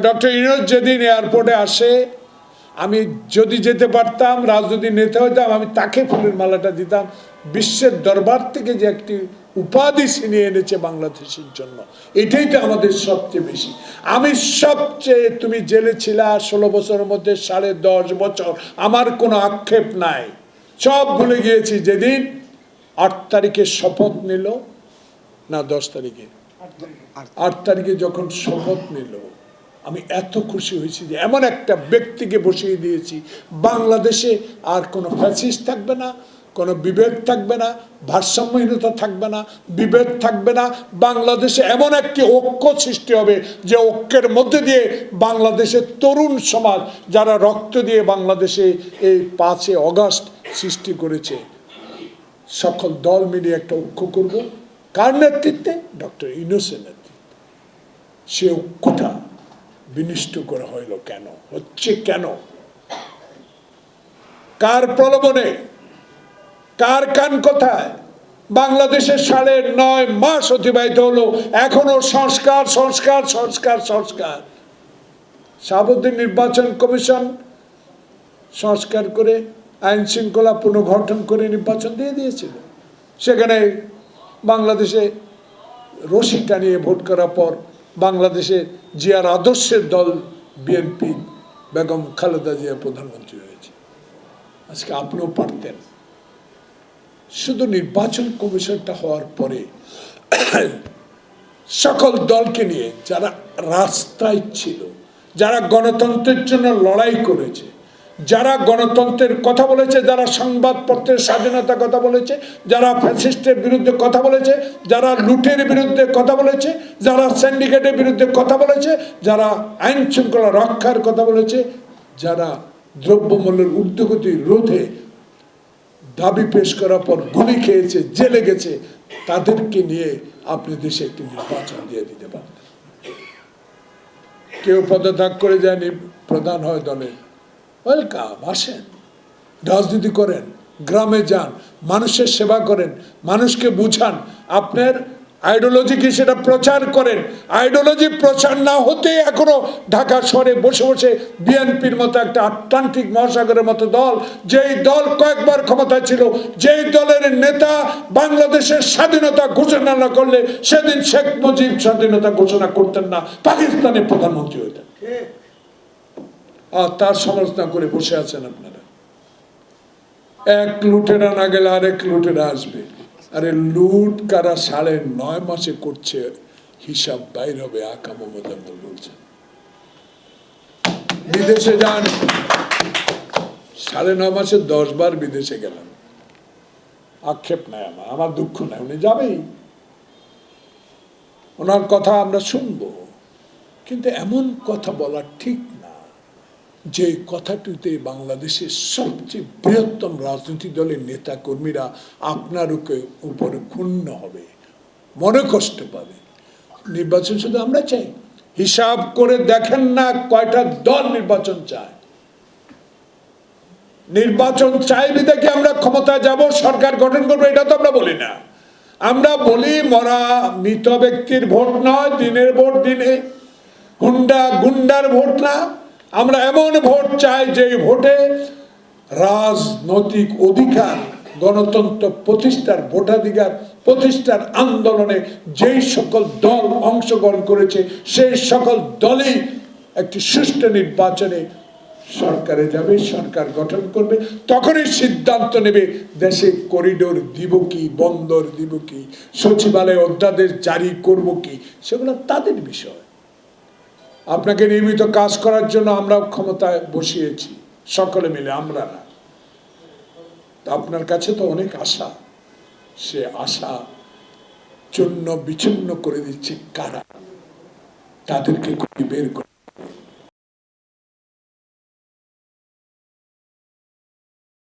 Doctor Yunus যেদিন এয়ারপোর্টে আসে, আমি যদি যেতে পারতাম, রাজনৈতিক নেতা হইতাম, আমি তাকে ফুলের মালাটা দিতাম। বিশ্বের দরবার থেকে যে একটি উপাধি ছিনিয়ে এনেছে বাংলাদেশের জন্য, এটাই তো আমাদের সবচেয়ে বেশি। আমি সবচেয়ে, তুমি জেলে ছিলা 16 বছরের মধ্যে 10.5 বছর, আমার কোনো আক্ষেপ নাই, সব ভুলে গিয়েছি। যেদিন 8 তারিখে শপথ নিল, না 10 তারিখে, 8 তারিখে যখন শপথ নিল, আমি এত খুশি হয়েছি যে এমন একটা ব্যক্তিকে বসিয়ে দিয়েছি। বাংলাদেশে আর কোনো ফ্যাসিস্ট থাকবে না, কোনো বিভেদ থাকবে না, ভারসাম্যহীনতা থাকবে না, বিভেদ থাকবে না। বাংলাদেশে এমন একটি ঐক্য সৃষ্টি হবে যে ঐক্যের মধ্যে দিয়ে বাংলাদেশের তরুণ সমাজ, যারা রক্ত দিয়ে বাংলাদেশে এই 5 আগস্ট সৃষ্টি করেছে, সকল দল মিলিয়ে একটা ঐক্য করব। কার নেতৃত্বে? ডক্টর ইউনূসের নেতৃত্বে। সে ঐক্যটা বিনষ্ট করা হইল কেন, হচ্ছে কেন, কার প্রলোভনে, কার কান কোথায়? বাংলাদেশের 9.5 মাস অতিবাহিত হলো, এখনো সংস্কার সংস্কার সংস্কার সংস্কার। শাহাবুদ্দিন নির্বাচন কমিশন সংস্কার করে আইন শৃঙ্খলা পুনর্গঠন করে নির্বাচন দিয়ে দিয়েছিল। সেখানে বাংলাদেশে রশি টানিয়ে ভোট করার পর বাংলাদেশে জিয়ার আদর্শের দল বিএনপি, বেগম খালেদা জিয়া প্রধানমন্ত্রী হয়েছে। আজকে আপনিও পারতেন। শুধু নির্বাচন কমিশনটা হওয়ার পরে সকল দলকে নিয়ে যারা রাস্তায় ছিল, যারা গণতন্ত্রের জন্য লড়াই করেছে, যারা গণতন্ত্রের কথা বলেছে, যারা সংবাদপত্রের স্বাধীনতার কথা বলেছে, যারা ফ্যাসিস্টের বিরুদ্ধে কথা বলেছে, যারা লুটের বিরুদ্ধে কথা বলেছে, যারা সিন্ডিকেটের বিরুদ্ধে কথা বলেছে, যারা আইন শৃঙ্খলা রক্ষার কথা বলেছে, যারা দ্রব্যমূল্যের ঊর্ধ্বগতি রোধে দাবি পেশ করার পর গুলি খেয়েছে, জেলে গেছে, তাদেরকে নিয়ে আপনি দেশে একটি নির্বাচন দিয়ে দিতে পারেন। কেউ পদত্যাগ করে যায়নি, প্রধান হয় দলের, ওয়েলকাম, আসেন, রাজনীতি করেন, গ্রামে যান, মানুষের সেবা করেন, মানুষকে বুঝান, আপনার আইডিওলজি কি সেটা প্রচার করেন। আইডিওলজি প্রচার না হতে এখনো ঢাকা শহরে বসে বসে বিএনপির মতো একটা আটলান্টিক মহাসাগরের মতো দল, যেই দল কয়েকবার ক্ষমতায় ছিল, যেই দলের নেতা বাংলাদেশের স্বাধীনতা ঘোষণা না করলে সেদিন শেখ মুজিব স্বাধীনতা ঘোষণা করতেন না, পাকিস্তানের প্রধানমন্ত্রী হইতেন, আর তার সমালোচনা করে বসে আছেন আপনারা। এক লুটেরা না গেলে আরেক লুটেরা আসবে। আরে লুট কারা 9.5 মাসে করছে, হিসাব বাইর হবে। আকা মোহাম্মদ বলছেন বিদেশে যান, 9.5 মাসে 10 বার বিদেশে গেলেন, আক্ষেপ নাই আমার দুঃখ নাই, উনি যাবেই, ওনার কথা আমরা শুনবো, কিন্তু এমন কথা বলা ঠিক না যে কথাটিতে বাংলাদেশের সবচেয়ে বৃহত্তম রাজনৈতিক দলের নেতা কর্মীরা আপনার উপরে ক্ষুণ্ণ হবে, মনে কষ্ট পাবে। নির্বাচন শুধু আমরা চাই, হিসাব করে দেখেন না কয়টা দল নির্বাচন চায়। নির্বাচন চাই বিধাকে আমরা ক্ষমতা যাব, সরকার গঠন করবো, এটা তো আমরা বলি না। আমরা বলি মরা মৃত ব্যক্তির ভোট নয়, দিনের ভোট দিনে, গুন্ডার ভোট না। আমরা এমন ভোট চাই যে ভোটে রাজনৈতিক অধিকার, গণতন্ত্র প্রতিষ্ঠার, ভোটাধিকার প্রতিষ্ঠার আন্দোলনে যেই সকল দল অংশগ্রহণ করেছে সেই সকল দলই একটি সুষ্ঠু নির্বাচনে সরকারে যাবে, সরকার গঠন করবে, তখনই সিদ্ধান্ত নেবে দেশে করিডোর দিব কি, বন্দর দিব কি, সচিবালয় অধ্যাদেশ জারি করব কি, সেগুলো তাদের বিষয়। আপনাকে নিয়মিত কাজ করার জন্য আমরা ক্ষমতায় বসিয়েছি সকলে মিলে, আমরা না। আপনার কাছে তো অনেক আশা, সে আশা চূর্ণ বিচ্ছিন্ন করে দিচ্ছে কারা, তাদেরকে বের করে